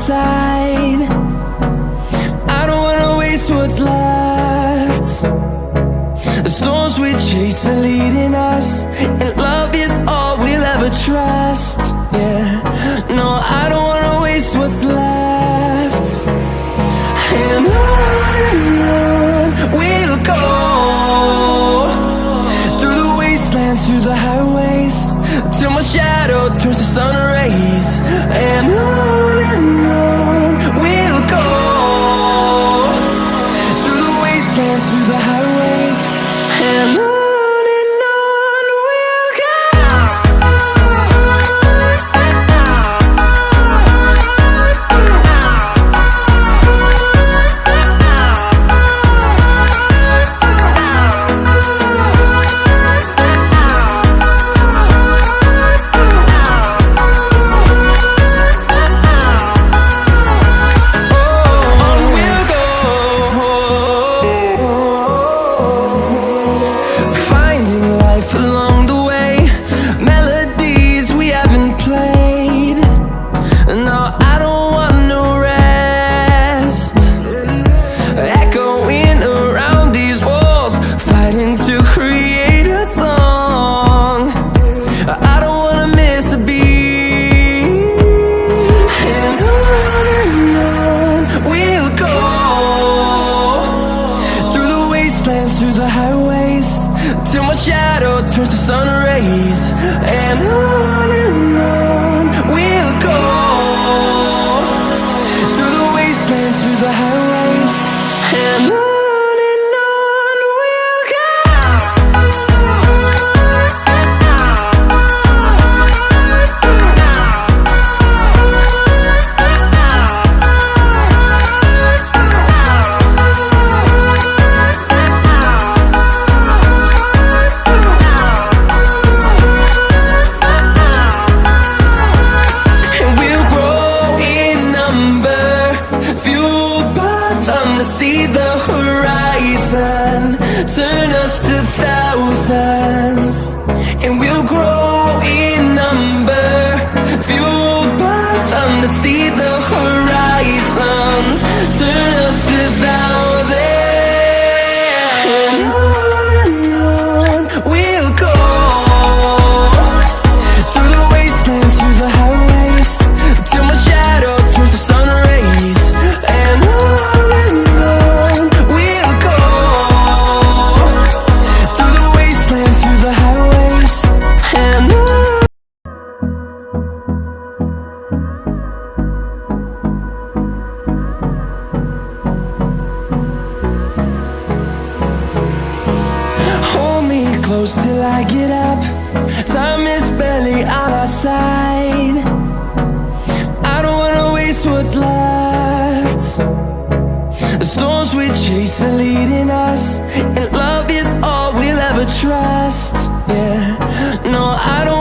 side. I don't wanna waste what's left. The storms we chase are leading us, and love is all we'll ever trust. Yeah, no, I don't wanna waste what's left. And on we'll go, through the wastelands, through the highways, till my shadow turns to sun rays. And on we'll go, through the wastelands, through the highways, and on we'll go. Through the highways, till my shadow turns to sun rays. And on we'll go, through the wastelands, through the highways, and on we'll go. See the horizon, turn us to thousands, and we'll grow in number, fueled by them. To see the horizon, turn us to thousands, and on we'll go, through the wastelands, through the highways, till my shadow turns to sun rays. And close till I get up, time is barely on our side. I don't wanna waste what's left. The storms we chase are leading us, and love is all we'll ever trust. Yeah, no, I don't